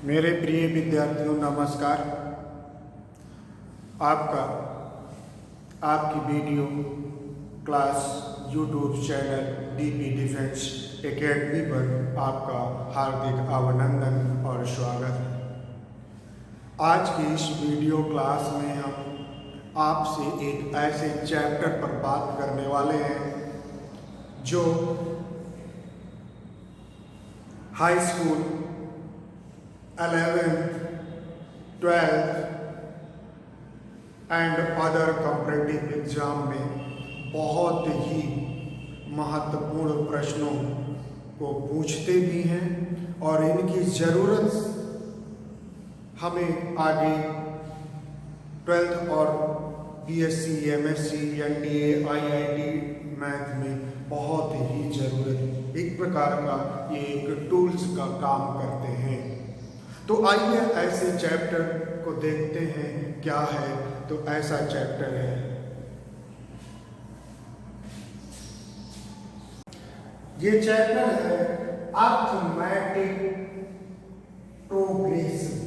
मेरे प्रिय विद्यार्थियों नमस्कार। आपकी video class YouTube channel DP defence academy पर आपका हार्दिक अभिनंदन और स्वागत है। आज की इस वीडियो क्लास में हम आपसे एक ऐसे चैप्टर पर बात करने वाले हैं जो high school 11th, 12th and other competitive exam में बहुत ही महत्वपूर्ण प्रश्नों को पूछते भी हैं और इनकी ज़रूरत हमें आगे 12th और BSc, MSc, NDA, IIT math में बहुत ही ज़रूरत, एक प्रकार का ये एक टूल्स का काम करते हैं। तो आइए ऐसे चैप्टर को देखते हैं क्या है। तो ऐसा चैप्टर है, ये चैप्टर है अर्थमेटिक प्रोग्रेशन,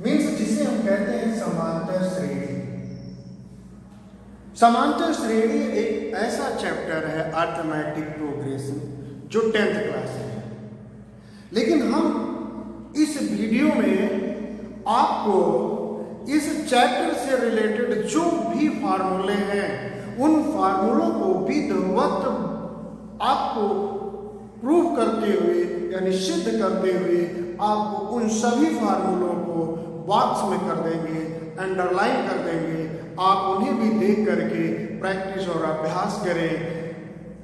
मीन्स जिसे हम कहते हैं समांतर श्रेणी। समांतर श्रेणी एक ऐसा चैप्टर है अर्थमेटिक प्रोग्रेशन जो 10th क्लास है, लेकिन हम इस वीडियो में आपको इस चैप्टर से रिलेटेड जो भी फार्मूले हैं उन फार्मूलों को विधिवत आपको प्रूव करते हुए यानी सिद्ध करते हुए आपको उन सभी फार्मूलों को बॉक्स में कर देंगे, अंडरलाइन कर देंगे। आप उन्हें भी देख करके प्रैक्टिस और अभ्यास करें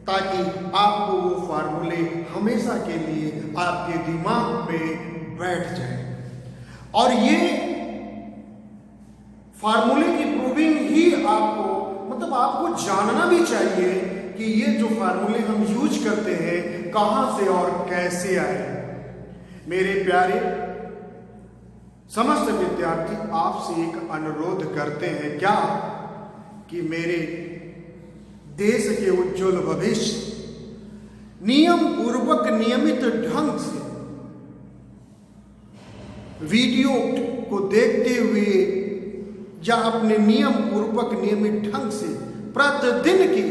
ताकि आपको वो फार्मूले हमेशा के लिए आपके दिमाग में बैठ जाए। और ये फार्मूले की प्रूविंग ही आपको जानना भी चाहिए कि ये जो फार्मूले हम यूज करते हैं कहां से और कैसे आए। मेरे प्यारे समस्त विद्यार्थी आपसे एक अनुरोध करते हैं क्या कि मेरे देश के उज्जवल भविष्य नियम पूर्वक नियमित ढंग से वीडियो को देखते हुए या अपने नियम पूर्वक नियमित ढंग से प्रतिदिन की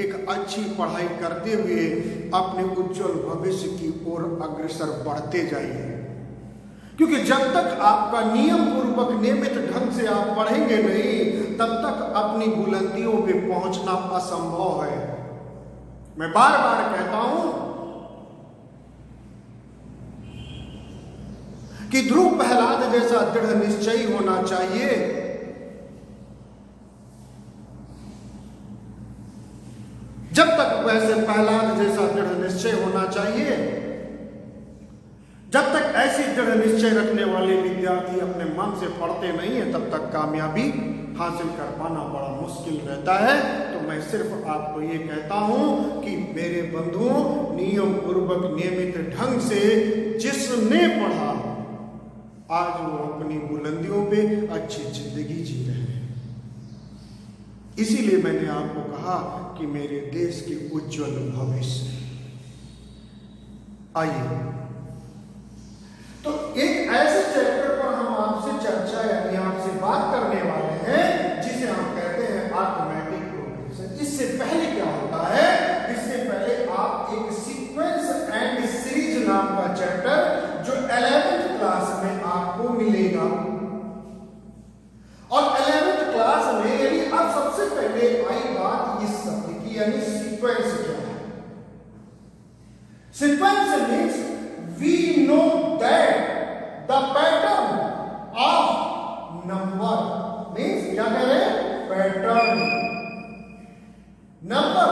एक अच्छी पढ़ाई करते हुए अपने उज्जवल भविष्य की ओर अग्रसर बढ़ते जाइए। क्योंकि जब तक आपका नियम पूर्वक नियमित ढंग से आप पढ़ेंगे नहीं तब तक अपनी बुलंदियों पे पहुंचना असंभव है। मैं बार बार कहता हूं कि ध्रुव प्रहलाद जैसा दृढ़ निश्चयी होना चाहिए। जब तक वैसे प्रहलाद जैसा दृढ़ निश्चय होना चाहिए, जब तक ऐसी दृढ़ निश्चय रखने वाले विद्यार्थी अपने मन से पढ़ते नहीं है तब तक कामयाबी हासिल कर पाना बड़ा मुश्किल रहता है। तो मैं सिर्फ आपको ये कहता हूं कि मेरे बंधुओं, नियम पूर्वक नियमित ढंग से जिसने पढ़ा आज वो अपनी बुलंदियों पे अच्छी जिंदगी जी रहे हैं। इसीलिए मैंने आपको कहा कि मेरे देश के उज्जवल भविष्य। आइए तो एक ऐसे चैप्टर पर हम आपसे चर्चा यानी आपसे बात करने वाले हैं जिसे हम कहते हैं अर्थमेटिक प्रोग्रेशन। इससे पहले क्या होता है, इससे पहले आप एक सीक्वेंस एंड सीरीज नाम का चैप्टर जो 11th क्लास में आपको मिलेगा। और 11th क्लास में यानी अब सबसे पहले आई बात इस शब्द की यानी सीक्वेंस क्या है। Sequence means we know that the pattern of number, means क्या कह रहे हैं, pattern number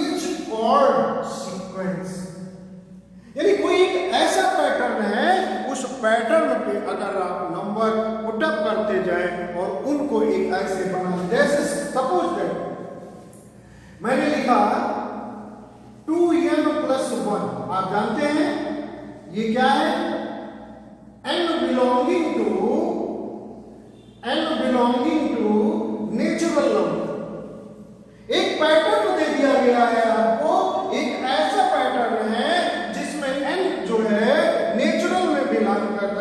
is called sequence. यानी कोई एक ऐसा पैटर्न है, उस पैटर्न पे अगर आप नंबर पुटअप करते जाएं और उनको एक ऐसे बना, जैसे सपोज दैट मैंने लिखा 2n+1, आप जानते हैं ये क्या है, n belonging to natural number. एक पैटर्न दे दिया गया है आपको, एक ऐसा पैटर्न है जिसमें n जो है नेचुरल में बिलोंग करता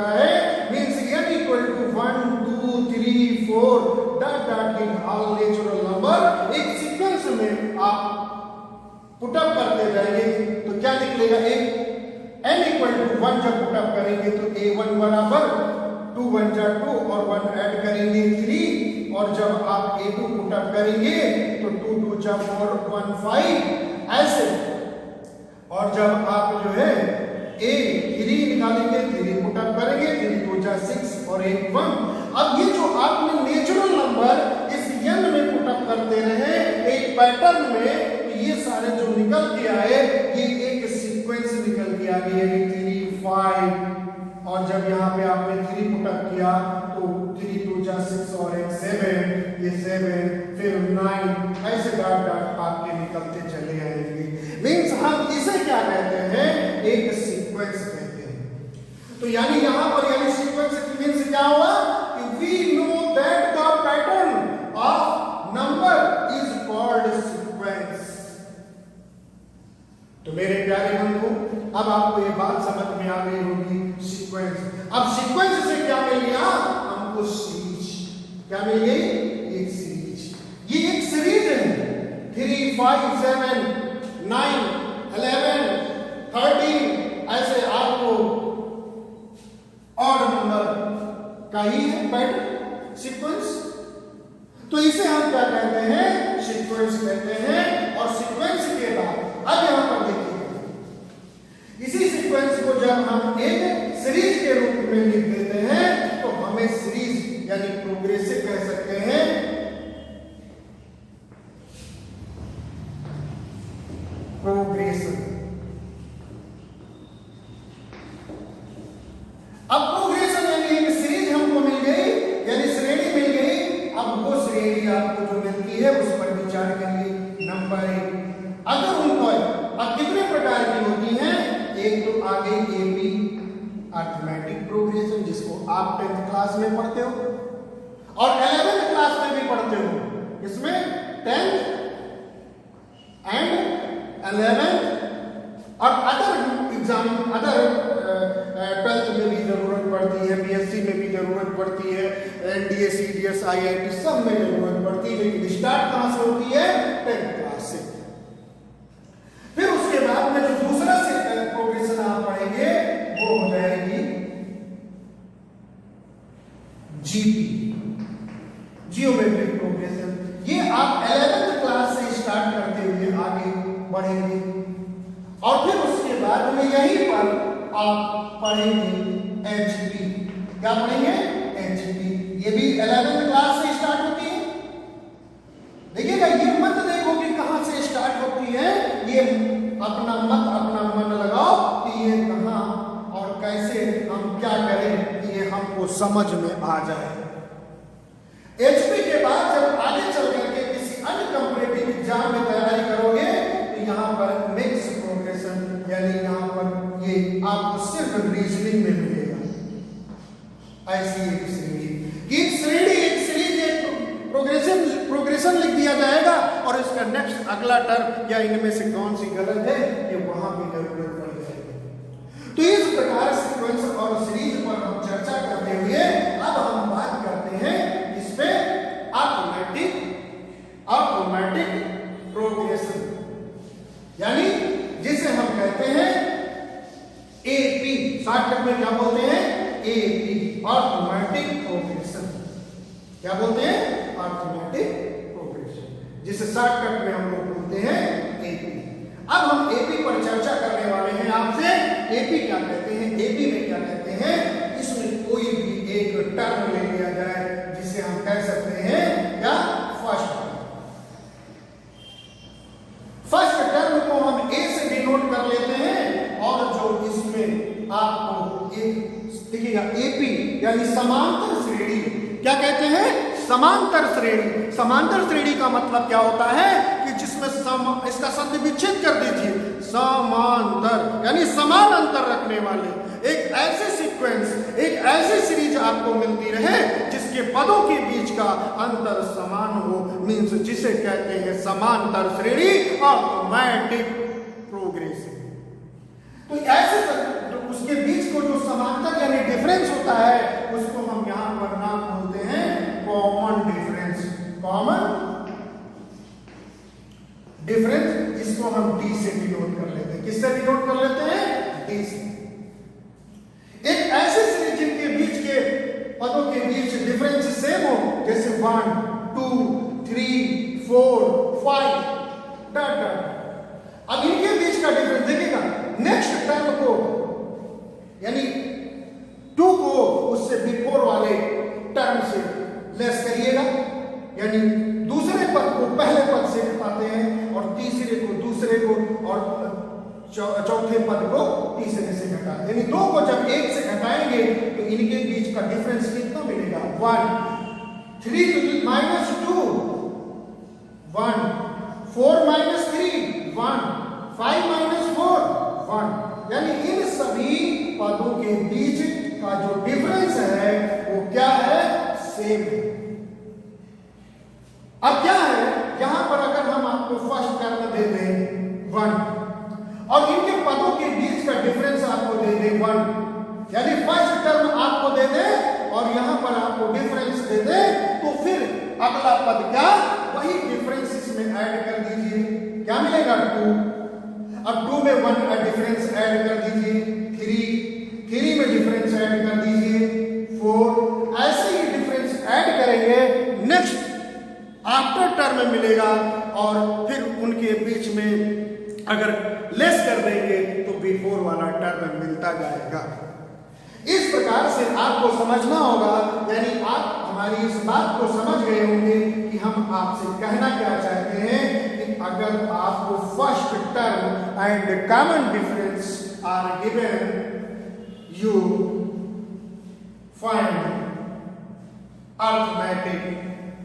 निकलेगा n इक्वल टू 1 जब पुटअप करेंगे तो a1 बराबर 2 1 जा 2 और 1 ऐड करेंगे 3, और जब आप a2 पुटअप करेंगे तो 2 2 जा 4 1 5 ऐसे। और जब आप जो है a3 निकालेंगे, 3 पुटअप करेंगे, 3 2 जा 6 और 1 1। अब ये जो आपने नेचुरल नंबर इस n में पुटअप करते रहे एक पैटर्न में, तो ये सारे जो निकल के आए ये एक सीक्वेंस निकल के आ गई, यानी 3 5। और जब यहाँ पे आपने 3 पुटअप किया तो 3 2 जा 6 और 1 7, ये 7 फिर 9, ऐसे डॉट डॉट आपके निकलते चले आएंगे। मीन्स हम इसे क्या कहते हैं, एक सीक्वेंस कहते हैं। तो यानी यहाँ पर यानी सीक्वेंस मीन्स क्या हुआ कि we know that the pattern of number is called sequence. तो मेरे प्यारे बंधु, अब आपको ये बात समझ में आ गई होगी सीक्वेंस। अब सीक्वेंस से क्या मिल गया हमको, सीरीज। क्या मिल गई, एक सीरीज। ये एक सीरीज है, 3 5 7 9 11 13 ऐसे आपको ऑड नंबर का ही है पैटर्न सीक्वेंस। तो इसे हम क्या कहते हैं, सीक्वेंस कहते हैं। और सीक्वेंस के बाद अब यहां पर देखिए, इसी सीक्वेंस को जब हम एक सीरीज के रूप में लिख देते हैं तो हमें सीरीज यानी प्रोग्रेसिव कह सकते हैं। प्रोग्रेशन। अब प्रोग्रेशन यानी एक सीरीज हमको मिल गई, यानी श्रेणी मिल गई। अब वो श्रेणी आपको जो मिलती है उस पर विचार करिए। नंबर 1, अगर उनको अब कितने प्रकार की होती हैं, एक तो आ गई एपी अरिथमेटिक प्रोग्रेशन, जिसको आप 10th क्लास में पढ़ते हो और 11th क्लास में भी पढ़ते हो। इसमें 10th एंड 11th और अदर एग्जाम, अदर 12th में भी जरूरत पड़ती है, बीएससी में भी जरूरत पड़ती है, एनडीए सीडीएस आईआईटी सब में जरूरत पड़ती है। लेकिन स्टार्ट कहां से होती है, 10th क्लास से। फिर उसके बाद में जो दूसरा से प्रोग्रेशन आप पढ़ेंगे वो हो जाएगी जीपी, जियोमेट्रिक प्रोग्रेशन। ये आप 11th क्लास से स्टार्ट करते हुए आगे बढ़ेंगे और फिर उसके बाद में यहीं पर आप पढ़ेंगे एचपी। क्या पढ़ेंगे, एचपी। ये भी 11th क्लास से स्टार्ट होती है। देखिएगा, ये मत देखो कि कहां से स्टार्ट होती है, ये अपना मन लगाओ कि ये कहां और कैसे हम क्या करें, ये हमको समझ में आ जाए। एचपी के बाद जब आगे चल करके किसी अन्य कॉम्पिटिटिव एग्जाम में तैयारी करोगे तो यहाँ पर मिक्स प्रोग्रेशन, यानी यहाँ पर ये आपको सिर्फ रीजनिंग में मिलेगा। ऐसी एक श्रेणी, एक सीरीज एक प्रोग्रेशन लिख दिया जाएगा और इसका नेक्स्ट अगला टर्म या इनमें से कौन सी गलत है ये वहां भी जरूरत पड़ जाएगी। तो इस प्रकार सीक्वेंस और सीरीज पर हम चर्चा करते हुए अब हम बात करते हैं इस पे ऑटोमेटिक प्रोग्रेशन, यानी जिसे हम कहते हैं एपी। शॉर्टकट में क्या बोलते हैं, एपी, ऑटोमेटिक प्रोग्रेशन। क्या बोलते हैं, ऑटोमेटिक प्रोग्रेशन, जिसे शॉर्टकट में हम लोग बोलते हैं एपी। अब हम एपी पर चर्चा करने वाले हैं आपसे। एपी क्या कहते हैं, एपी में क्या कहते हैं, इसमें कोई भी एक टर्म ले लिया जाए जिसे हम कह सकते हैं क्या, फर्स्ट टर्म को हम ए से डिनोट कर लेते हैं। और जो इसमें आपको एक देखिएगा, एपी यानी समांतर श्रेणी। क्या कहते हैं, समांतर श्रेणी। समांतर श्रेणी का मतलब क्या होता है कि जिसमें इसका शब्द विच्छेद कर दीजिए, समांतर यानी समान अंतर रखने वाले एक ऐसे सीक्वेंस, एक ऐसी सीरीज आपको मिलती रहे जिसके पदों के बीच का अंतर समान हो, मींस जिसे कहते हैं समांतर श्रेणी, ऑटोमेटिक प्रोग्रेशन। तो ऐसे तो उसके बीच को जो समांतर यानी डिफरेंस होता है उसको हम यहां पर नाम बोलते हैं कॉमन डिफरेंस। कॉमन डिफरेंस, इसको हम डी से डिनोट कर लेते हैं। किससे डिनोट कर लेते हैं? डी से। एक ऐसे सीरीज जिनके बीच के पदों के बीच डिफरेंस सेम हो, जैसे 1 2 3 4 5 डॉट डॉट। अब इनके बीच का डिफरेंस देखिएगा, नेक्स्ट टर्म को यानी 2 को उससे बिफोर वाले टर्म से लेस करिएगा, यानी दूसरे पद को पहले पद से घटाते हैं और तीसरे को दूसरे को और चौथे पद को तीसरे से घटाते हैं। यानी 2 को जब 1 से घटाएंगे तो इनके बीच का डिफरेंस कितना मिलेगा? 1 3 माइनस 2 1 4 माइनस 3 1 5 माइनस 4 1। यानी इन सभी पदों के बीच का जो डिफरेंस है वो क्या है? सेम है। अब क्या है, यहां पर अगर हम आपको फर्स्ट टर्म दे दें 1 और इनके पदों के बीच का डिफरेंस आपको दे दें 1, यानी फर्स्ट टर्म आपको दे दे और यहां पर आपको डिफरेंस दे दे, तो फिर अगला पद क्या? वही डिफरेंस इसमें ऐड कर दीजिए, क्या मिलेगा? 2। अब 2 में 1 डिफरेंस ऐड कर दीजिए, 3 में डिफरेंस ऐड कर दीजिए, 4। ऐसे ही डिफरेंस ऐड करेंगे, नेक्स्ट आफ्टर टर्म मिलेगा और फिर उनके बीच में अगर लेस कर देंगे तो बिफोर वाला टर्म मिलता जाएगा। इस प्रकार से आपको समझना होगा, यानी आप हमारी इस बात को समझ गए होंगे कि हम आपसे कहना क्या चाहते हैं कि अगर आपको first term and common difference are given, you find arithmetic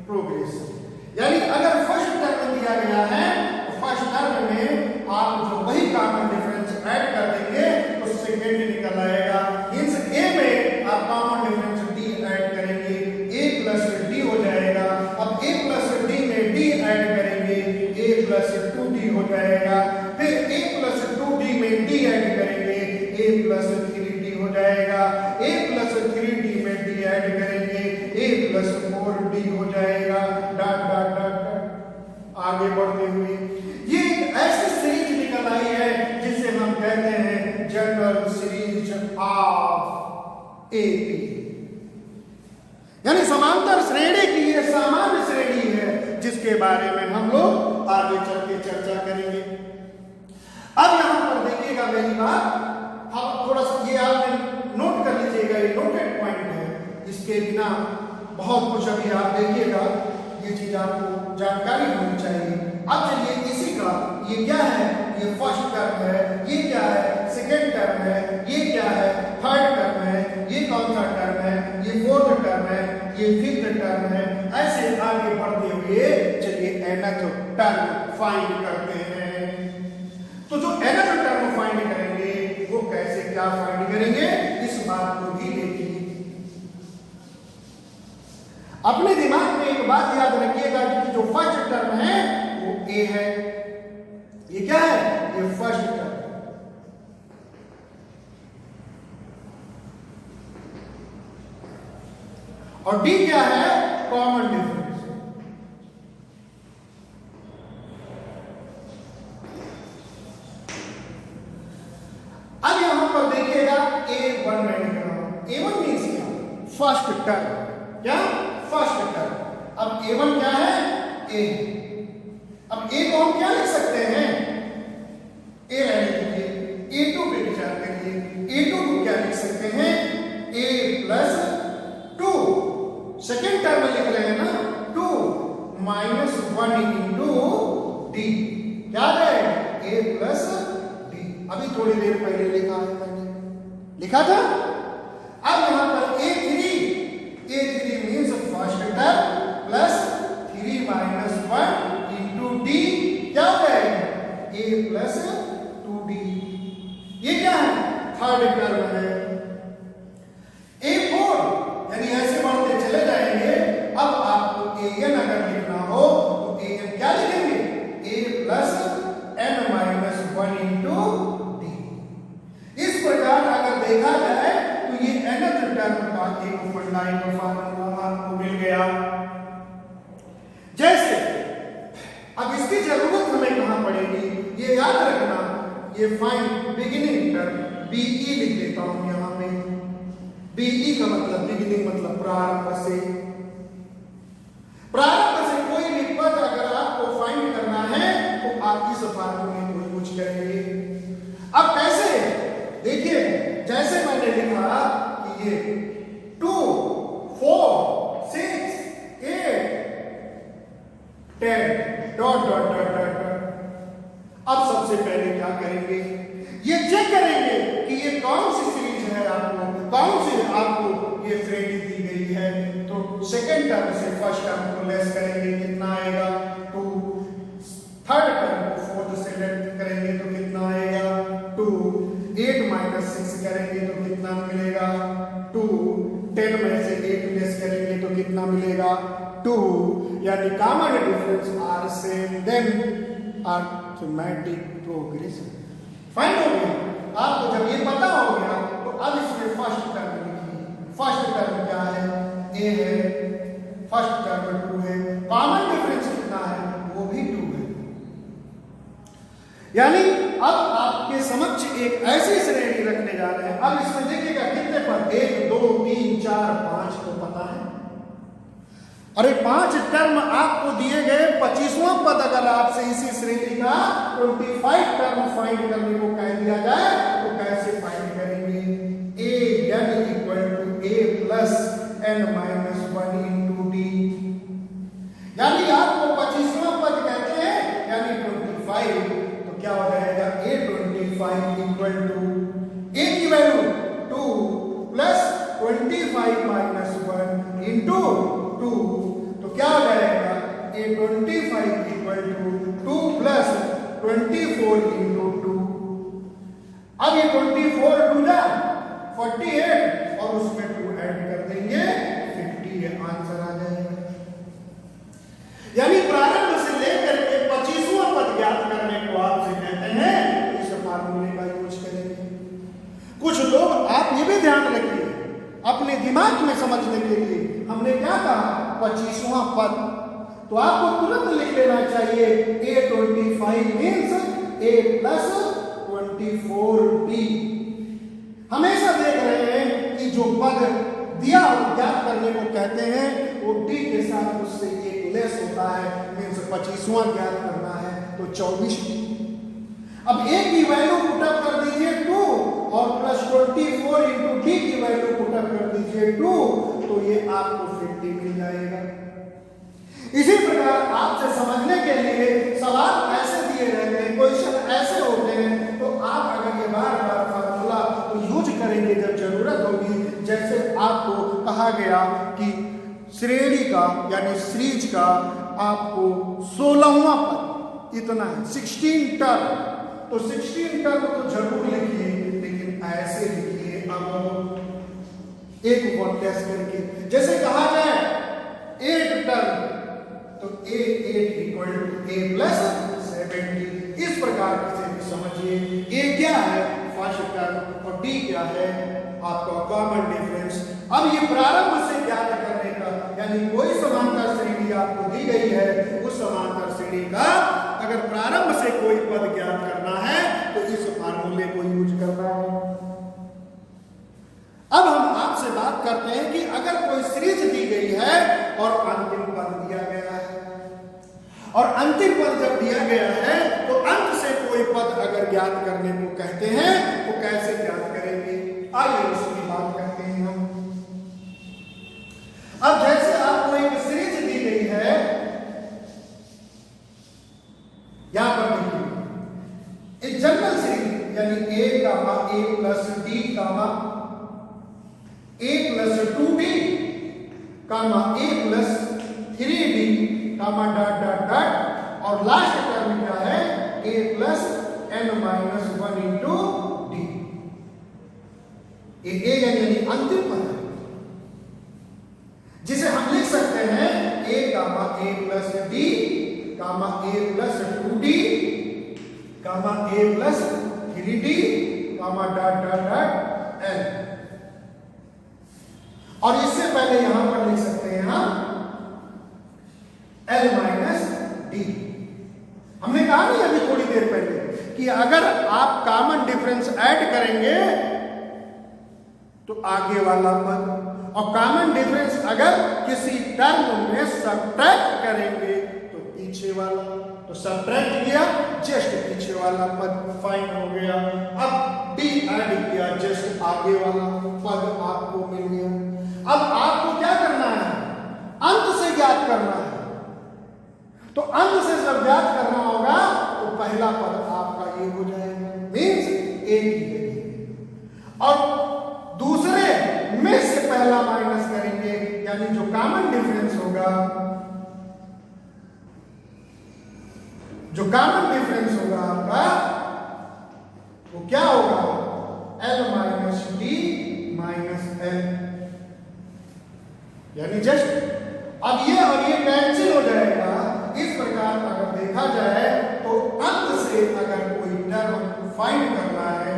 progression. यानी अगर फर्स्ट टर्म दिया गया है तो फर्स्ट टर्म में आप जो वही कॉमन डिफरेंस ऐड कर देंगे तो सेकेंड निकल आएगा। मींस ए में आप कॉमन डिफरेंस डी ऐड करेंगे, ए प्लस डी हो जाएगा। अब ए प्लस डी में डी ऐड करेंगे, ए प्लस 2डी हो जाएगा। फिर ए प्लस 2डी में डी ऐड करेंगे, ए प्लस 3डी हो जाएगा। ए प्लस 3डी में डी ऐड करेंगे, ए प्लस 4डी हो जाएगा। डॉट डॉट डॉट आगे बढ़ते हुए ये एक ऐसी सीरीज निकल आई है जिसे हम कहते हैं जनरल सीरीज ऑफ एपी, यानी समांतर श्रेणी की ये सामान्य श्रेणी है जिसके बारे में हम लोग आगे चल के चर्चा करेंगे। अब यहां पर देखिएगा मेरी बात, हम थोड़ा सा ये आप नोट कर लीजिएगा, ये नोटेड पॉइंट है, इसके बिना बहुत कुछ अभी आप देखिएगा, ये चीज आपको जानकारी होनी चाहिए। अब चलिए इसी का, ये क्या है? ये फर्स्ट टर्म है, ये क्या है? सेकेंड टर्म है, ये क्या है? थर्ड टर्म है, ये कौन सा टर्म है? ये फोर्थ टर्म है, ये फिफ्थ टर्म है। ऐसे आगे बढ़ते हुए चलिए nth टर्म फाइंड करते हैं। तो जो nth टर्म फाइंड करेंगे वो कैसे क्या फाइंड करेंगे, इस बात को भी देखिए। अपने दिमाग में एक बात याद रखिएगा कि जो फर्स्ट टर्म है वो ए है। ये क्या है? ये फर्स्ट टर्म। और डी क्या है? Common difference. अब यहां पर देखिएगा A1 में लिख रहा हूं। A1 मींस क्या? First term. क्या? First term. अब A1 क्या है? A। अब A को हम क्या लिख सकते हैं? A रहने दीजिए, A2 पे विचार करिए। A2 को क्या लिख सकते हैं? A plus 2। सेकेंड टर्म में लिख रहे हैं ना, 2 माइनस 1 इंटू डी, क्या है? A plus D. अभी थोड़ी देर पहले लिखा है मैंने, लिखा था। अब यहां पर A3 means first term plus 3 minus 1 into D, क्या हो जाएगा? A plus 2D। ये क्या है? थर्ड टर्म है। A4 यानी ऐसे बढ़ते चले जाएंगे। अब आपको an अगर लिखना हो तो an क्या लिखेंगे? A plus n minus 1 into D. इस प्रकार अगर देखा जाए तो ये nth टर्म का एक फंडामेंटल फार्मूला आपको मिल गया। जैसे अब इसकी जरूरत हमें कहां पड़ेगी, ये याद रखना, ये फाइंड बिगिनिंग टर्म बीई लिख देता हूं यहां पे। बीई का मतलब बिगिनिंग मतलब प्रारंभ से। प्रारंभ से कोई भी पद अगर आपको फाइंड करना है तो आप इस फार्मूले को यूज करेंगे। अब कैसे? देखिए जैसे मैंने लिखा कि ये 2 4 6 8 10 डॉट डॉट डॉट डॉट। अब सबसे पहले क्या करेंगे? ये चेक करेंगे कि ये कौन सी सीरीज है, आपको कौन सी आपको ये श्रेणी दी गई है। तो सेकंड टर्म से फर्स्ट टर्म को लेस करेंगे, कितना आएगा 2। थर्ड टर्म को फोर्थ से लेस करेंगे तो कितना आएगा 2। 8 - 6 करेंगे तो कितना मिलेगा 2। 10 में से 8 लेस करेंगे तो कितना मिलेगा 2। यानी common difference are same then arithmetic progression find हो गया। आपको जब ये पता हो गया तो अब इसमें फर्स्ट टर्म लिखिए। फर्स्ट टर्म क्या है? ए है, फर्स्ट टर्म 2 है, कॉमन डिफरेंस कितना है? वो भी 2 है। यानी अब आपके समक्ष एक ऐसी श्रेणी रखने जा रहे हैं। अब इसमें देखिएगा कितने पद, 1 2 3 4 5 तो पता है। अरे 5 टर्म आपको दिए गए, 25वां पद अगर आपसे इसी श्रेणी का 25 टर्म फाइंड करने को कह दिया जाए तो कैसे फाइंड करेंगे? a n equal to a plus n minus 1 into d. यानी आपको 25वां पद कहते हैं यानी 25, तो क्या हो जाएगा a25 इक्वल टू a की वैल्यू 2 प्लस 25 माइनस 1 इंटू 2, तो क्या हो जाएगा a25 equal to 2 plus 24 into 2। अब ये 24 2 जा 48 और उसमें 2 ऐड कर देंगे 50, ये आंसर आ जाएगा। यानी प्रारंभ से लेकर के 25वां पद ज्ञात करने को आपसे कहते हैं इस फार्मूले का यूज करेंगे। कुछ लोग, आप ये भी ध्यान रखिए अपने दिमाग में समझने के लिए, हमने क्या कहा 25वां पद, तो आपको तुरंत लिख लेना चाहिए a25 means a plus 24b। हमेशा देख रहे हैं कि जो पद दिया ज्ञात करने को कहते हैं वो d के साथ उससे एक लेस होता है, मीन्स 25वां ज्ञात करना है तो 24। अब a की वैल्यू पुटअप कर दीजिए 2 और प्लस 24 इंटू डी की वैल्यू पुटअप कर दीजिए 2, तो ये आपको 50 मिल जाएगा। इसी प्रकार आपसे समझने के लिए सवाल ऐसे दिए रहते हैं, क्वेश्चन ऐसे होते हैं, तो आप अगर ये बार बार फार्मूला यूज करेंगे जब जरूरत होगी। जैसे आपको कहा गया कि श्रेणी का यानी सीरीज का आपको 16वां पद इतना है, 16 टर्म, तो 16 टर्म तो जरूर लिखिए, लेकिन ऐसे लिखिए अब एक वर्ड टेस्ट करके। जैसे कहा जाए 8 टर्म तो a8 equal to a plus 70। इस प्रकार से भी समझिए a क्या है फर्स्ट टर्म और d क्या है आपका कॉमन डिफरेंस। अब ये प्रारंभ से ज्ञात करने का, यानी कोई समांतर श्रेणी आपको दी गई है, उस समांतर श्रेणी का अगर प्रारंभ से कोई पद ज्ञात करना है तो इस फार्मूले को यूज करना है। अब हम आपसे बात करते हैं कि अगर कोई सीरीज दी गई है और अंतिम पद दिया गया है, और अंतिम पद जब दिया गया है तो अंत से कोई पद अगर ज्ञात करने को कहते हैं तो कैसे ज्ञात करेंगे, आइए उसकी बात करते हैं हम। अब जैसे आपको एक सीरीज दी गई है, यहां पर देखिए एक जनरल सीरीज यानी a comma a plus d comma a plus 2d comma a plus 3d comma dot dot dot, और लास्ट टर्म क्या है a plus n minus 1 into d. a यानी अंतिम पद है, जिसे हम लिख सकते हैं a comma a plus d comma a plus 2d comma a plus 3d comma dot dot dot n। और इससे पहले यहां पर लिख सकते हैं हम L माइनस डी। हमने कहा नहीं अभी थोड़ी देर पहले कि अगर आपका कॉमन डिफरेंस ऐड करेंगे तो आगे वाला पद, और कॉमन डिफरेंस अगर किसी टर्म में सब्ट्रैक्ट करेंगे तो पीछे वाला, तो सब्ट्रैक्ट किया जस्ट पीछे वाला पद फाइंड हो गया। अब डी ऐड किया जस्ट आगे वाला पद आपको मिल गया। अब आपको क्या करना है, अंत से ज्ञात करना है। तो अंत से जब ज्ञात करना होगा तो पहला पद आपका ये हो जाएगा, मीन्स ए की जगह, और दूसरे में से पहला माइनस करेंगे, यानी जो कॉमन डिफरेंस होगा, जो कॉमन डिफरेंस होगा आपका वो क्या होगा, L minus D minus L, यानी जस्ट अब ये और ये कैंसिल हो जाएगा। इस प्रकार अगर देखा जाए तो अंत से अगर कोई टर्म फाइंड करना है,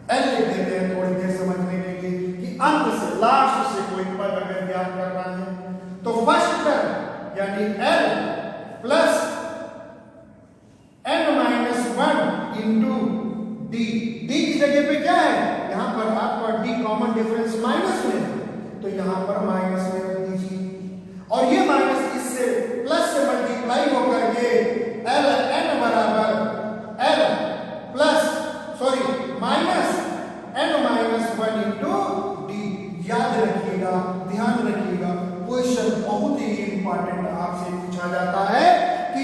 एल लिख देते हैं थोड़ी देर समझने के लिए कि अंत से लास्ट से कोई पद अगर ज्ञात करना है तो फर्स्ट टर्म यानी l plus N minus one into d, d की जगह पे क्या है, यहां पर आपका डी कॉमन डिफरेंस माइनस में है तो यहां पर माइनस में रख दीजिए, और ये माइनस इससे प्लस से मल्टीप्लाई होकर के एल एन बराबर l plus minus n minus one into d. याद रखिएगा, ध्यान रखिएगा, क्वेश्चन बहुत ही इंपॉर्टेंट आपसे पूछा जाता है कि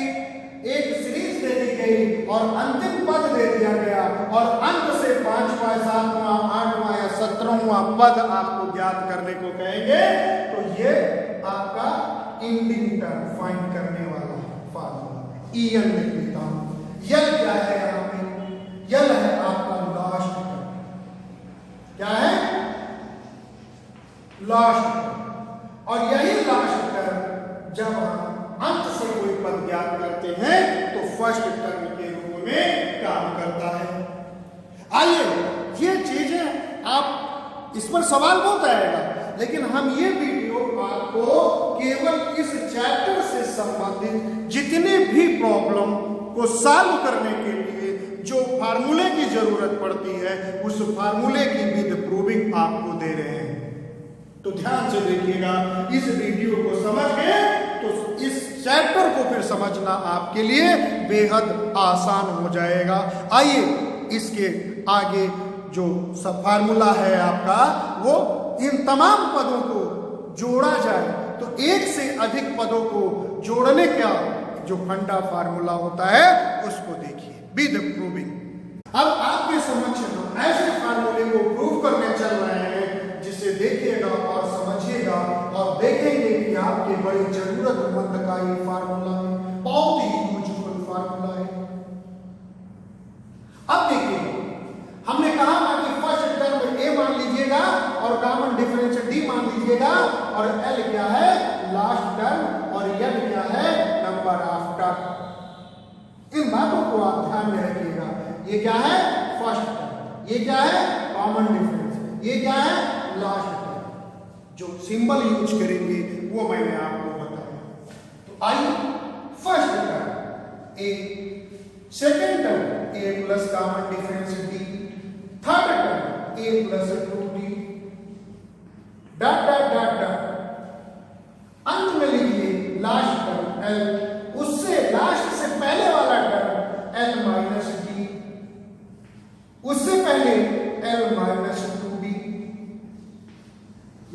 एक सीरीज दे दी गई और अंतिम पद दे दिया गया और अंत से 5वां 7वां 8वां या 17वां पद आपको ज्ञात करने को कहेंगे तो ये आपका इंडिंग टर्म फाइंड करने वाला फार्मूला ईएन लिख देता हूं। यल क्या है, यहां पे यल है आपका लास्ट टर्म, क्या है, लास्ट टर्म, और यही लास्ट टर्म जब हम अंत से कोई पद ज्ञात करते हैं तो फर्स्ट टर्म के रूप में काम करता है। आइए ये चीजें आप, इस पर सवाल बहुत आएगा, लेकिन हम ये वीडियो आपको केवल इस चैप्टर से संबंधित जितने भी प्रॉब्लम को सॉल्व करने के लिए जो फार्मूले की जरूरत पड़ती है उस फार्मूले की विद प्रूविंग आपको दे रहे हैं। तो ध्यान से देखिएगा, इस वीडियो को समझ गए तो इस चैप्टर को फिर समझना आपके लिए बेहद आसान हो जाएगा। आइए इसके आगे जो सब फार्मूला है आपका वो इन तमाम पदों को जोड़ा जाए तो एक से अधिक पदों को जोड़ने का जो फंडा फार्मूला होता है उसको देखिए विद प्रूविंग। अब आपके समक्ष हम ऐसे फार्मूले को प्रूव करने चल रहे हैं जिसे देखिएगा और समझिएगा और देखेंगे कि आपके बड़ी जरूरतमंद का ये फार्मूला है, बहुत ही यूजफुल फार्मूला है। अब देखिए हमने कहा ना कि फर्स्ट टर्म ए मान लीजिएगा और कॉमन डिफरेंस डी मान लीजिएगा और एल क्या है, लास्ट टर्म, और एन क्या है, नंबर ऑफ टर्म। इन बातों को आप ध्यान में रखिएगा। ये क्या है, फर्स्ट टर्म, ये क्या है, कॉमन डिफरेंस, ये क्या है, लास्ट टर्म। जो सिंबल यूज करेंगे वो मैंने आपको बताया। तो आइए first term A, second term A plus common difference D, third term A plus 2d, dot dot dot dot, अंत में लिखिए लास्ट टर्म एल, उससे लास्ट से पहले वाला टर्म एल माइनस डी, उससे पहले एल माइनस 2d।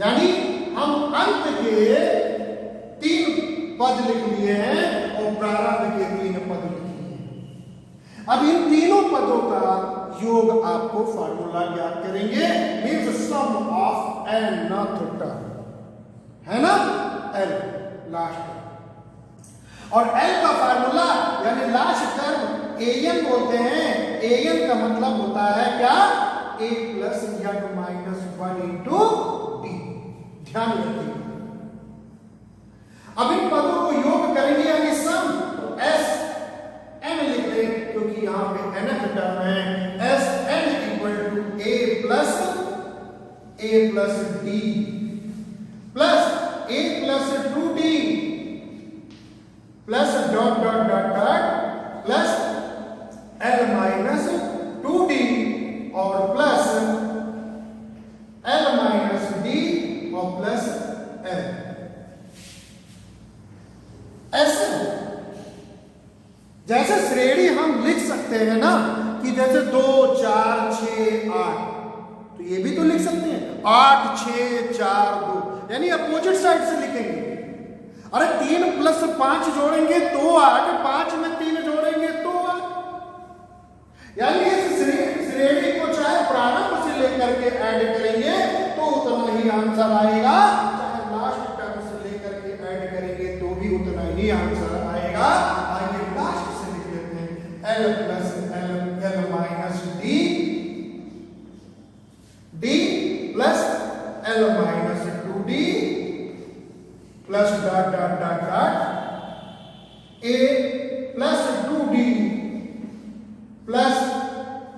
यानी हम अंत के 3 पद लिख लिए हैं और प्रारंभ के 3 पद लिख लिए हैं। अब इन तीनों पदों का योग आपको फार्मूला ज्ञात करेंगे, means sum of L not term, है ना, एल लास्ट टर्म। और एल का फार्मूला यानी लास्ट टर्म एन बोलते हैं। एन का मतलब होता है क्या, A plus N minus 1 into D. ध्यान रखिए। अब इन पदों को योग करेंगे यानी सम, तो एस एन लिख दें क्योंकि यहां पे nth टर्म है। S n equal to a plus d plus a plus 2d plus dot dot dot dot plus minus 2d और प्लस l माइनस d और प्लस l। ऐसे जैसे श्रेणी हम लिख सकते हैं ना कि जैसे 2 4 6 8, तो ये भी तो लिख सकते हैं 8 6 4 2, यानी अपोजिट साइड से लिखेंगे। अरे 3 प्लस 5 जोड़ेंगे तो 8, 5 में 3 जोड़ेंगे तो 8, यानी इस श्रेणी को चाहे प्रारंभ से लेकर के ऐड करेंगे तो उतना ही आंसर आएगा, चाहे लास्ट टर्म से लेकर के ऐड करेंगे तो भी उतना ही आंसर आएगा। आइए लास्ट से लिख लेते हैं l plus l minus d plus l minus 2d plus dot dot dot dot a plus 2d plus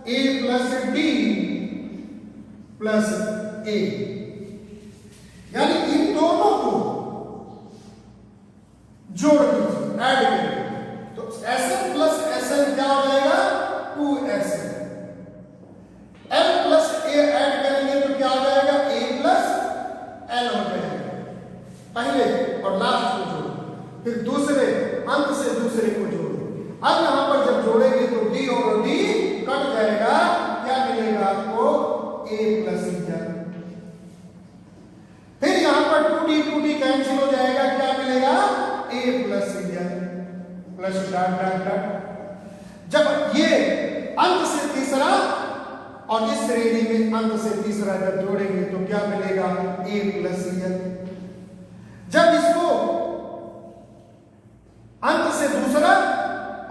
a plus d plus a, यानी इन दोनों को जोड़ दीजिए, ऐड करिए, तो Sn प्लस Sn क्या हो जाएगा 2Sn। l plus a add करेंगे तो क्या हो जाएगा a प्लस l हो जाएगा, पहले और लास्ट को जोड़ो, फिर दूसरे अंत से दूसरे को जोड़ो। अब यहां पर जब जोड़ेंगे तो d और d कट जाएगा, क्या मिलेगा आपको a प्लस l। फिर यहां पर 2d कैंसिल हो जाएगा, क्या मिलेगा a plus l plus dot dot dot. जब ये अंत से तीसरा और इस श्रेणी में अंत से तीसरा जब जोड़ेंगे तो क्या मिलेगा a प्लस l। जब इसको अंत से दूसरा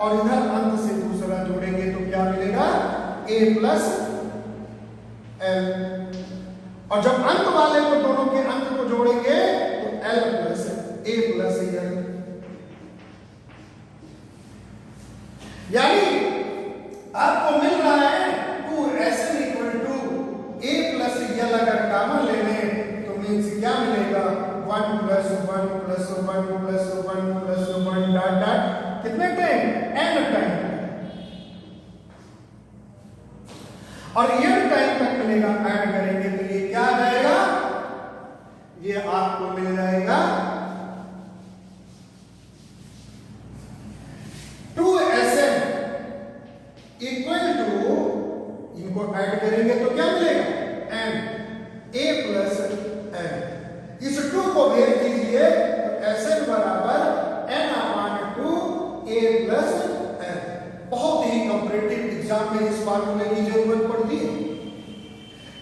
और इधर अंत से दूसरा जोड़ेंगे तो क्या मिलेगा a प्लस l, और जब अंत वाले को दोनों के अंत को जोड़ेंगे तो l plus a plus l, यानी आपको मिल रहा है 2Sn equal to a plus l। अगर कॉमन ले लें तो मीन्स क्या मिलेगा 1 plus 1 plus 1 plus 1 plus 1 dot dot, कितने टाइम n टाइम, और n टाइम तक मिलेगा। ऐड करेंगे तो ये क्या आ जाएगा, ये आपको मिल जाएगा 2Sn इक्वल टू, इनको ऐड करेंगे तो क्या मिलेगा n a प्लस n। इस 2 को भेज दीजिए तो Sn बराबर n upon 2 a plus n। बहुत ही कंपैरेटिव एग्जाम में इस फार्मूले की जरूरत पड़ती है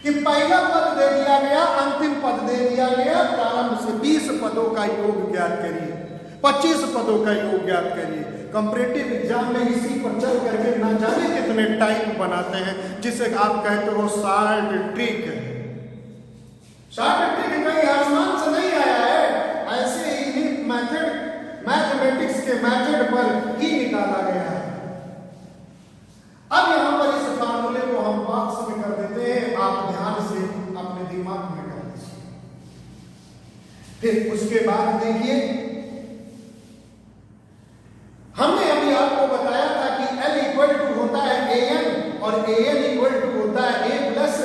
कि पहला पद दे दिया गया, अंतिम पद दे दिया गया, प्रारंभ से 20 पदों का योग ज्ञात करिए, 25 पदों का योग ज्ञात करिए। कंपैरेटिव एग्जाम में इसी पर चल करके ना जाने कितने टाइप बनाते हैं, जिसे आप कहते हो शॉर्ट ट्रिक। शॉर्ट ट्रिक कहीं आसमान से नहीं आया है, ऐसे ही मेथड मैथमेटिक्स के मेथड पर ही निकाला गया है। अब यहां पर इस फार्मूले को हम बॉक्स में कर देते हैं, आप ध्यान से अपने दिमाग में कर लीजिए। फिर उसके बाद देखिए, हमने अभी आपको बताया था कि L इक्वल टू होता है an और an इक्वल टू होता है a plus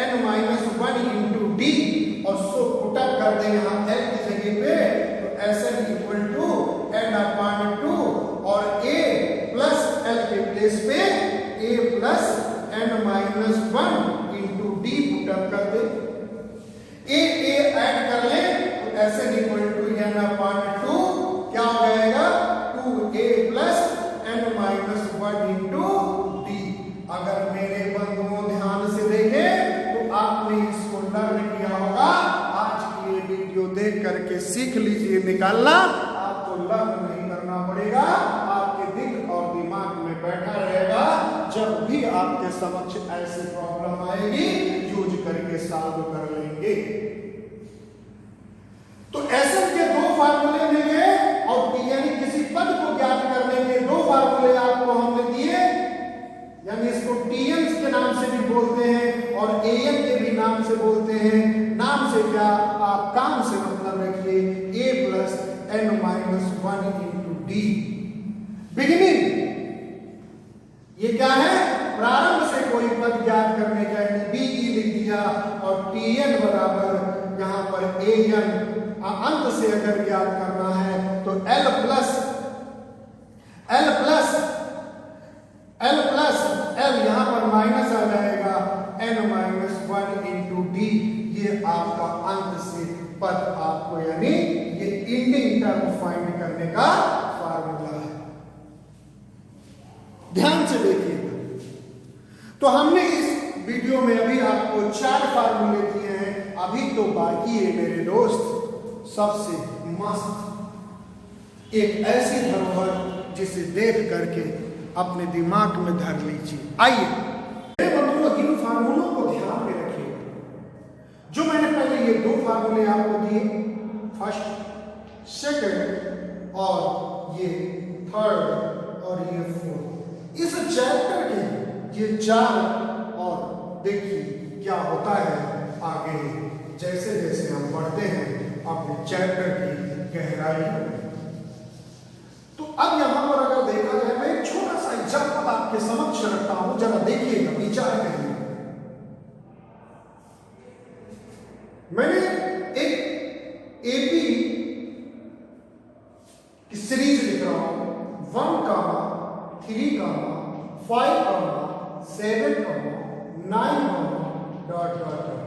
n minus 1 into d, और सो पुटअप कर दें यहाँ L की जगह पे तो Sn इक्वल टू n अपान 2 और a प्लस L के प्लेस पे a plus n minus 1 into d put up कर दे। a ऐड कर ले तो Sn इक्वल टू n अपान 2 क्या हो जाएगा 2a plus n minus 1 into d। अगर मेरे बंधुओं ध्यान से देखें तो आपने इसको लर्न किया होगा। आज की ये वीडियो देख करके सीख लीजिए निकालना, आपको लर्न नहीं करना पड़ेगा, आपके दिल और दिमाग में बैठा रहेगा। जब भी आपके समक्ष ऐसी प्रॉब्लम आएगी यूज करके सॉल्व कर लेंगे। तो ऐसे के 2 फार्मूले मिले और यानी किसी पद को ज्ञात करने के 2 फार्मूले आपको हमने दिए, यानी इसको tn के नाम से भी बोलते हैं और an के भी नाम से बोलते हैं। नाम से क्या, आप काम से मतलब रखिए a plus n minus 1 into d। Beginning ये क्या है, an अंत से अगर ज्ञात करना है तो L प्लस L यहां पर माइनस आ जाएगा n माइनस 1 इंटू डी। ये आपका अंत से पद आपको यानी ये एंडिंग टर्म फाइंड करने का फार्मूला है। ध्यान से देखिएगा। तो हमने इस वीडियो में अभी आपको 4 फार्मूले दिए हैं। अभी तो बाकी है मेरे दोस्त सबसे मस्त एक ऐसी धरोहर जिसे देख करके अपने दिमाग में धर लीजिए। आइए मेरे बंधुओं, इन फार्मूलों को ध्यान में रखिए। जो मैंने पहले ये 2 फार्मूले आपको दिए, फर्स्ट, सेकंड और ये थर्ड और ये फोर्थ, इस चैप्टर के ये 4 और देखिए क्या होता है आगे जैसे जैसे हम बढ़ते हैं अपने चैप्टर की गहराई में। तो अब यहां पर अगर देखा जाए, मैं एक छोटा सा एग्जाम्पल आपके समक्ष रखता हूं, जरा देखिएगा, विचार करिए। मैंने एक एपी की सीरीज लिख रहा हूं, 1, 3, 5, 7, 9 डॉट डॉट डॉट।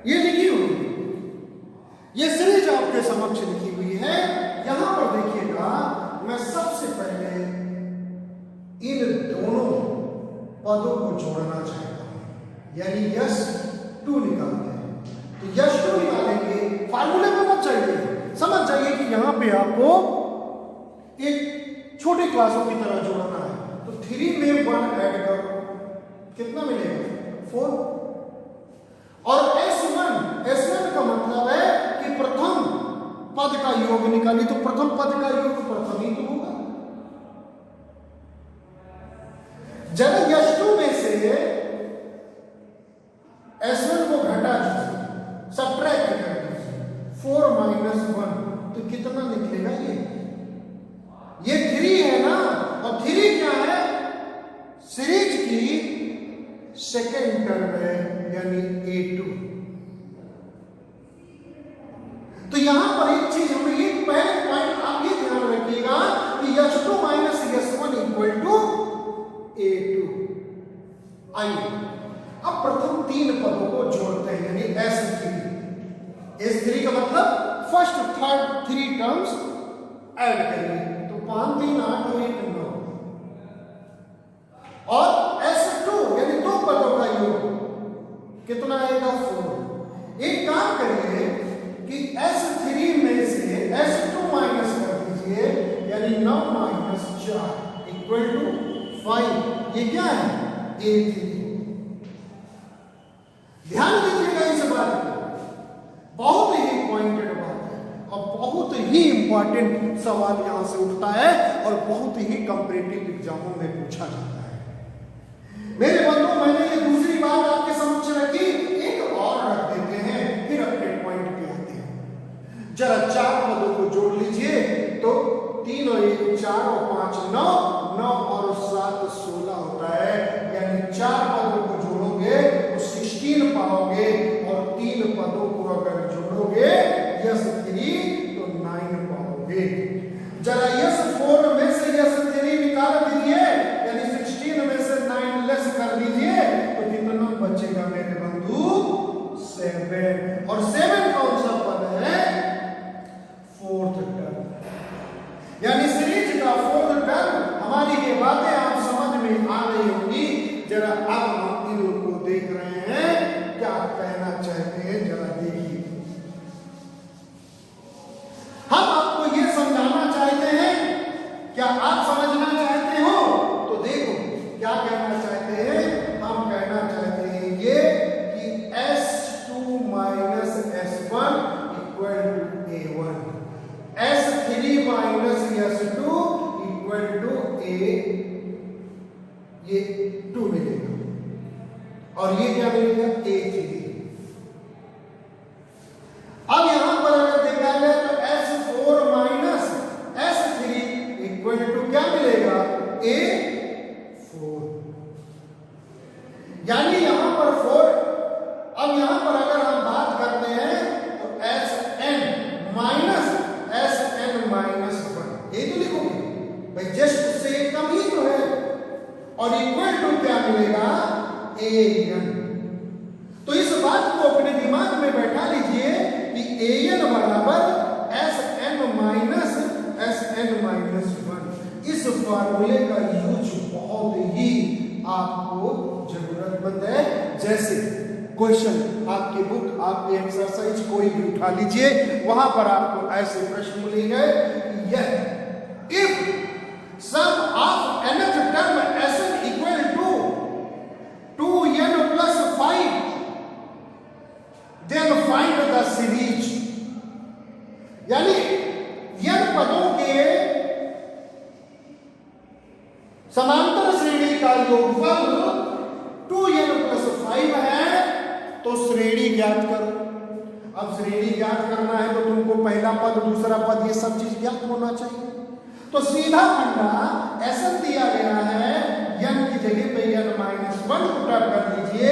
ये लिखी हुई, ये सीरीज आपके समक्ष लिखी हुई है। यहां पर देखिएगा, मैं सबसे पहले इन दोनों पदों को जोड़ना चाहता हूं, यानी यस 2 निकालते हैं। तो यस 2 निकालेंगे, फार्मूले में मत चाहिए, समझ जाइए कि यहां पे आपको एक छोटी क्लासों की तरह जोड़ना है। तो 3 में 1 ऐड करो, कितना मिलेगा? 4। और S1 का मतलब है कि प्रथम पद का योग निकाली, तो प्रथम पद का योग प्रथम ही तो होगा। जरा यश2 में से S1 को घटा दीजिए, सब्ट्रैक्ट कर दीजिए, 4 माइनस 1, तो कितना निकलेगा? ये 3 है ना, और 3 क्या है? सीरीज की सेकेंड टर्म है, यानी A2। तो यहां पर एक चीज हमें एक पहले पॉइंट आप ये ध्यान रखिएगा कि यश2 माइनस यश1 इक्वल टू A2। आइए अब प्रथम 3 पदों को जोड़ते हैं, यानी S3 का मतलब फर्स्ट थर्ड 3 टर्म्स ऐड करिए, तो 5, 3, 8 और 1, 9। और S2 यानी 2 पदों का योग कितना आएगा? 4। एक काम करिए कि S3 में से S2 माइनस कर दीजिए, यानी 9 माइनस 4 इक्वल टू 5। ये क्या है? A3। ध्यान दीजिएगा इस बात को, बहुत ही पॉइंटेड बात है और बहुत ही इंपॉर्टेंट सवाल यहां से उठता है और बहुत ही कंपैरेटिव एग्जामों में पूछा जाता है। मेरे बंधुओं, मैंने ये दूसरी बात आपके समक्ष रखी, एक और रख देते हैं, फिर अपने पॉइंट पे आते हैं। जरा 4 पदों को जोड़ लीजिए, तो 3 और 1 4 और 5 9, 9 और 7 16 होता है, यानी 4 पदों को जोड़ोगे तो 16 पाओगे, और 3 पदों को अगर जोड़ोगे यस3 तो 9 पाओगे। जरा यस4 में से यस3 निकाल दीजिए, यानी 16 में से 9 लेस कर दीजिए, तो कितना बचेगा मेरे बंधु? 7। और 7 कौन सा पद है? 4th टर्म, यानी सीरीज का 4th टर्म। हमारी ये बातें आप समझ में आ रही होंगी। जरा अब हम इनको देख रहे हैं, क्या कहना चाहते हैं, जरा देखिए। हम आपको ये समझाना चाहते हैं, क्या आप समझना चाहते हो? तो देखो क्या कहना चाहते हैं। हम कहना चाहते हैं ये कि S2 minus S1 equal to A1, S3 minus S2 equal to A, ये 2 मिलेगा, और ये क्या मिलेगा? A3। अब यहां पर अगर देखा जाए तो S4 minus S3 equal to क्या मिलेगा? A4। यानी यहां पर 4, अब यहां पर और इक्वल टू क्या मिलेगा, an। तो इस बात को अपने दिमाग में बैठा लीजिए कि an बराबर Sn-1। इस फॉर्मूले का यूज बहुत ही आपको जरूरतमंद है। जैसे क्वेश्चन आपके बुक, आपके एक्सरसाइज कोई भी उठा लीजिए, वहां पर आपको ऐसे प्रश्न मिलेंगे, यह if sum of nth term Sn equal to 2n plus 5 then find the series. यानी n पदों के समांतर श्रेणी का योगफल 2n प्लस 5 है, तो श्रेणी ज्ञात करो। अब श्रेणी ज्ञात करना है तो तुमको पहला पद, दूसरा पद, ये सब चीज ज्ञात होना चाहिए। तो सीधा फंडा ऐसा दिया गया है, n की जगह पे n-1 पुट कर लीजिए,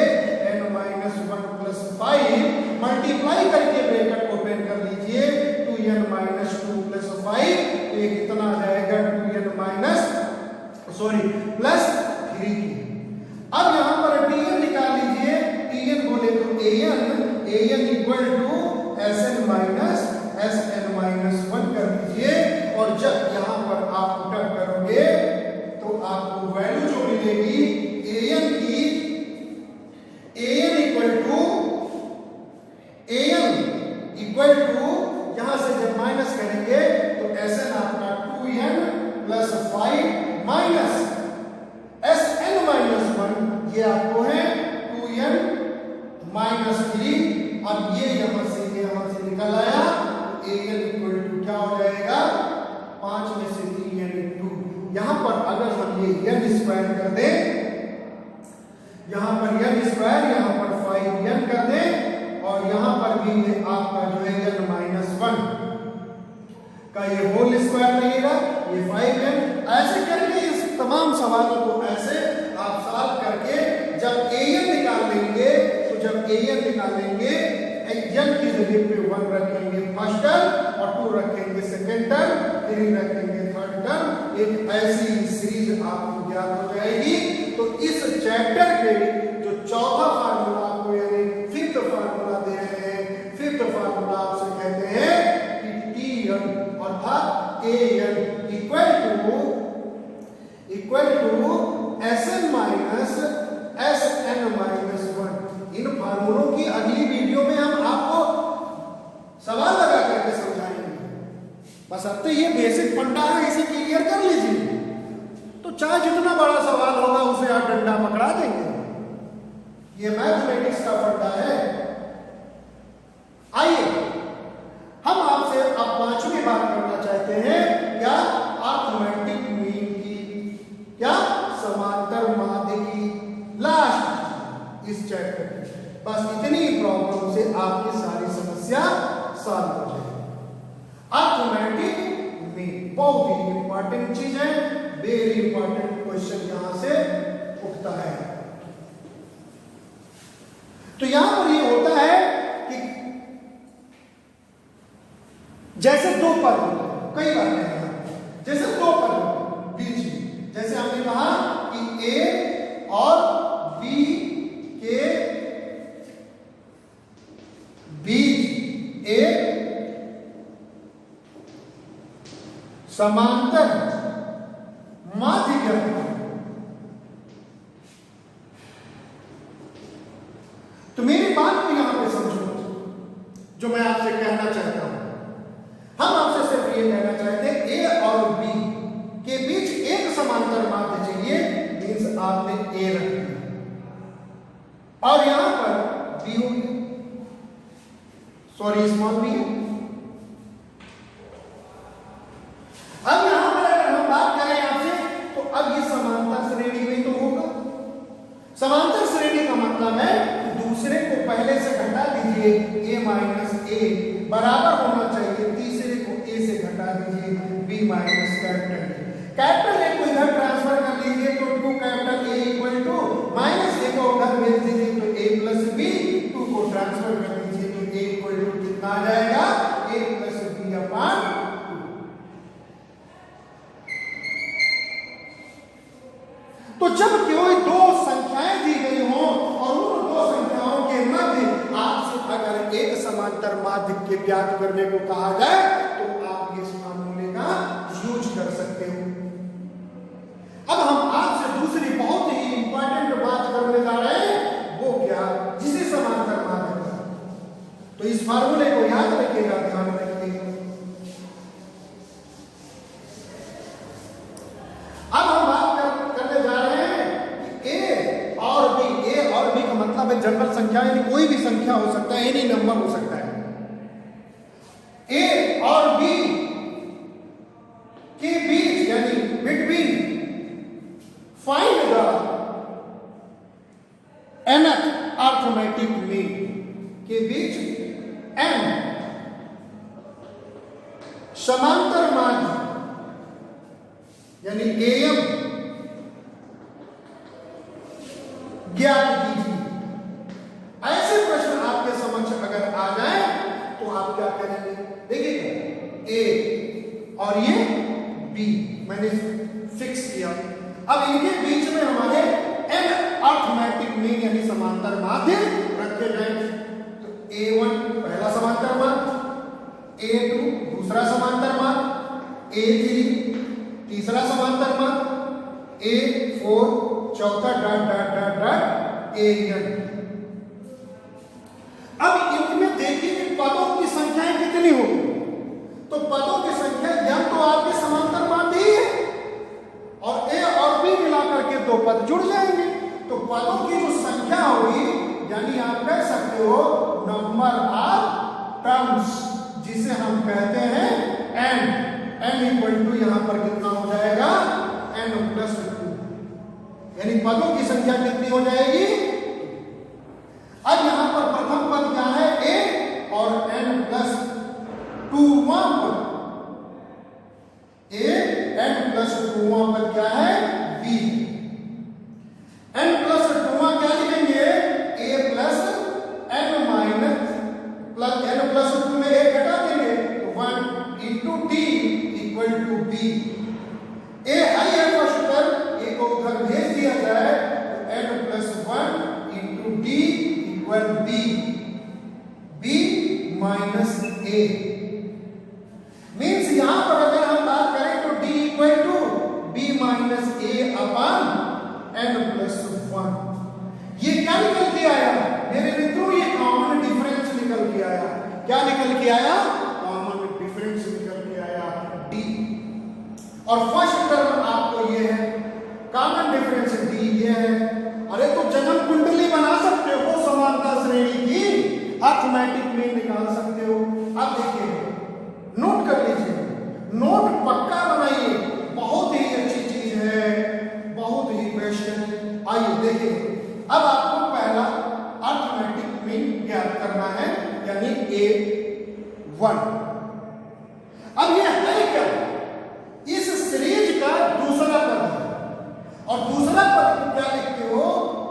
n-1 प्लस 5 मल्टीप्लाई करके ब्रैकेट ओपन कर लीजिए, 2n-2 प्लस 5, तो ये कितना आ जाएगा, 2n प्लस 3। अब यहां पर tn निकाल लीजिए, tn बोले तो an इक्वल टू Sn-1 कर दीजिए, और जब यहां पर आप पुट करोगे तो आपको वैल्यू जो मिलेगी an की, an इक्वल टू यहां से जब माइनस करेंगे तो Sn आपका 2n प्लस 5 माइनस Sn-1, ये आपको है 2n माइनस 3। अब ये यहां से निकल आया, an इक्वल टू क्या हो जाएगा, 5 में से 3n 2। यहां पर अगर हम ये n स्क्वायर कर दें, यहां पर n स्क्वायर, यहां पर 5n कर दें, और यहां पर भी ये आपका जो है n-1 का ये होल स्क्वायर लगेगा, ये 5n। ऐसे करके इस तमाम सवालों को ऐसे आप सॉल्व करके जब an निकाल लेंगे, तो जब an निकाल लेंगे, n की जगह पे 1 रखेंगे फर्स्ट टर्म, और 2 रखेंगे सेकेंड टर्म, 3 रखेंगे थर्ड टर्म, एक ऐसी सीरीज आपको ज्ञात हो जाएगी। तो इस चैप्टर के जो चौथा फार्मूला आपको यानी फिफ्थ फार्मूला दे रहे हैं, फिफ्थ फार्मूला आपसे कहते हैं कि tn अर्थात an इक्वल टू Sn-1। इन फार्मूलों की अगली वीडियो में हम आपको सवाल लगा करके समझाएंगे। बस अब तो ये बेसिक फंडा है, इसे क्लियर कर लीजिए, तो चाहे जितना बड़ा सवाल होगा उसे आप डंडा पकड़ा देंगे। ये मैथमेटिक्स का फंडा है। आइए हम आपसे अब पांचवी बात करना चाहते हैं, क्या, अर्थमेटिक मीन की, क्या, समांतर माध्य की लास्ट इस चैप्टर की। बस इतनी प्रॉब्लम से आपकी सारी समस्या सॉल्व हो जाएगी। अर्थमेटिक मीन बहुत ही इंपॉर्टेंट चीज है, वेरी इंपॉर्टेंट क्वेश्चन यहां से उठता है। तो यहां पर ये होता है कि जैसे दो पद होते हैं, कई बार कहेंगे, जैसे दो पद बीच में, जैसे हमने कहा कि ए और बी के बीच एक समांतर माध्य ज्ञात है। तो मेरी बात को यहां पे समझो, जो मैं आपसे कहना चाहता हूं। हम आपसे सिर्फ ये कहना चाहते हैं ए और बी के बीच एक समांतर माध्य चाहिए, मीन्स आपने ए रख दिया और यहां पर बी हो गया, सॉरी स्मॉल बी है। अब यहां पर अगर हम बात करें आपसे, तो अब ये समांतर श्रेणी में तो होगा। समांतर श्रेणी का मतलब है दूसरे को पहले से घटा दीजिए, a माइनस ए बराबर होना चाहिए तीसरे को a से घटा दीजिए, b माइनस कैपिटल ए को इधर ट्रांसफर कर लीजिए, तो 2 capital A equal to minus A को उधर भेज दीजिए, तो a प्लस b, 2 को ट्रांसफर कर दीजिए, तो a इक्वल टू कितना आ जाएगा, a प्लस b अपान 2। तो जब माध्य के ज्ञात करने को कहा जाए तो आप इस फार्मूले का यूज कर सकते हो। अब हम आपसे दूसरी बहुत ही इंपॉर्टेंट बात करने जा रहे हैं, वो क्या, जिसे समांतर माध्य कहते हैं। तो इस फार्मूले को याद रखिएगा, ध्यान रखिएगा। अब हम बात करने जा रहे हैं कि ए और बी का मतलब है जनरल संख्या, यानी कोई भी संख्या हो सकता है, एनी नंबर हो सकता है। ए और बी के बीच यानी between find the nth arithmetic mean के बीच n समांतर माध्य यानी am ज्ञात कीजिए। ऐसे प्रश्न आपके समक्ष अगर आ जाए तो आप क्या करेंगे? देखिए ए और ये बी मैंने फिक्स किया। अब इनके बीच में हमारे n अर्थमेटिक मीन यानी समांतर माध्य रखे गए। तो a1 पहला समांतर माध्य, a2 दूसरा समांतर माध्य, a3 तीसरा समांतर माध्य, a4 चौथा dot dot dot dot an। अब इनमें देखिए कि पदों की संख्याएं कितनी होगी। तो पदों की संख्या या तो आपके समांतर माध्य ही है और ए और बी मिलाकर के दो पद जुड़ जाएंगे। तो पदों की जो संख्या होगी यानी आप कह सकते हो नंबर ऑफ टर्म्स, जिसे हम कहते हैं n इक्वल टू यहां पर कितना हो जाएगा n+2, यानी पदों की संख्या कितनी हो जाएगी। अब यहां पर प्रथम पद क्या है a और n+2 पद, a n+2 पद क्या है b। n+2 क्या लिखेंगे a plus n minus plus n+2 में a घटा देंगे 1 into d equal to b। a हाई है फर्स्ट पर, a को उधर भेज दिया जाए तो n+1 into d equal b, b minus a। Means यहां पर अगर हम बात करें तो d equal to b minus a upon n+1। ये क्या निकल के आया मेरे मित्रों? ये कॉमन डिफरेंस निकल के आया। क्या निकल के आया? कॉमन डिफरेंस निकल के आया d। और फर्स्ट टर्म आपको ये है, कॉमन डिफरेंस d ये है। अरे तो जन्म कुंडली बना सकते हो, समांतर श्रेणी की अर्थमेटिक मीन निकाल सकते हो। अब देखिए, नोट कर लीजिए, नोट पक्का बनाइए, बहुत ही अच्छी चीज है, बहुत ही बेस्ट है। आइए देखिए, अब आपको पहला अर्थमेटिक मीन ज्ञात करना है यानी a1। अब ये है क्या? इस सीरीज का दूसरा पद है और दूसरा पद को क्या लिखते हो?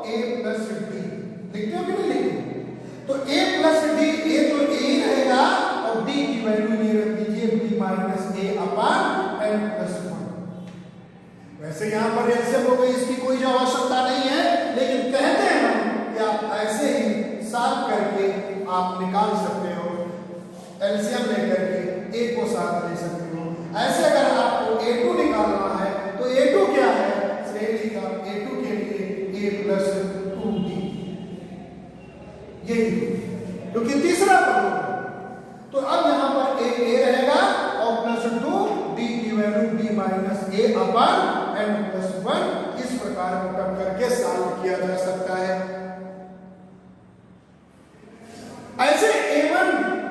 a+d लिखते हो कि नहीं लिखते? तो a+d, a तो a ही रहेगा और d की वैल्यू ये रख दीजिए b minus a upon n+1। वैसे यहां पर एलसीएम हो गई, इसकी कोई आवश्यकता नहीं है, लेकिन कहते हैं हम कि आप ऐसे ही साफ करके आप निकाल सकते हो, एलसीएम लेकर के a को साथ ले सकते हो। ऐसे अगर आपको a2 निकालना है तो a2 क्या है? श्रेणी का a2 के लिए a+2d, यही क्योंकि तीसरा पद होगा। तो अब यहां पर a रहेगा और +2 d की value b minus a upon n+1। इस प्रकार कर करके सॉल्व किया जा सकता है। ऐसे a1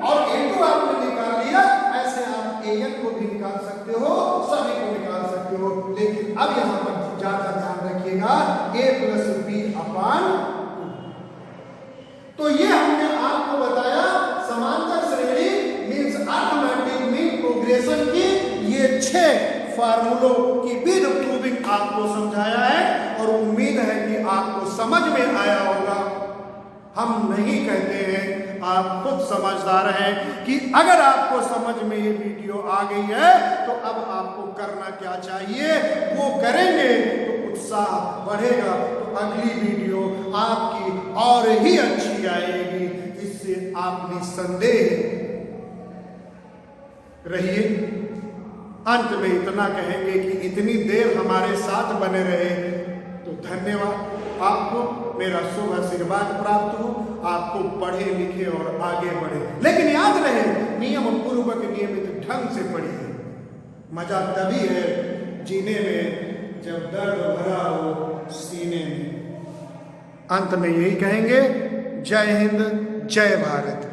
और a2 आपने निकाल लिया, ऐसे आप an को भी निकाल सकते हो, सभी को निकाल सकते हो। लेकिन अब यहां पर ज्यादा ध्यान रखिएगा a+b अपॉन 2। तो ये हमने आपको बताया समांतर श्रेणी मींस अर्थमेटिक मीन प्रोग्रेशन की ये 6 फार्मूलों की विद प्रूविंग आपको समझाया है और उम्मीद है कि आपको समझ में आया होगा। हम नहीं कहते हैं, आप खुद समझदार हैं कि अगर आपको समझ में ये वीडियो आ गई है तो अब आपको करना क्या चाहिए, वो करेंगे तो उत्साह बढ़ेगा, तो अगली वीडियो आपकी और ही अच्छी आएगी। इससे आप निस्संदेह रहिए। अंत में इतना कहेंगे कि इतनी देर हमारे साथ बने रहे तो धन्यवाद। आपको मेरा शुभ आशीर्वाद प्राप्त हो, आपको पढ़े लिखे और आगे बढ़े। लेकिन याद रहे, नियम पूर्वक नियमित ढंग से पढ़िए। मजा तभी है जीने में जब दर्द भरा हो सीने में। अंत में यही कहेंगे, जय हिंद, जय भारत।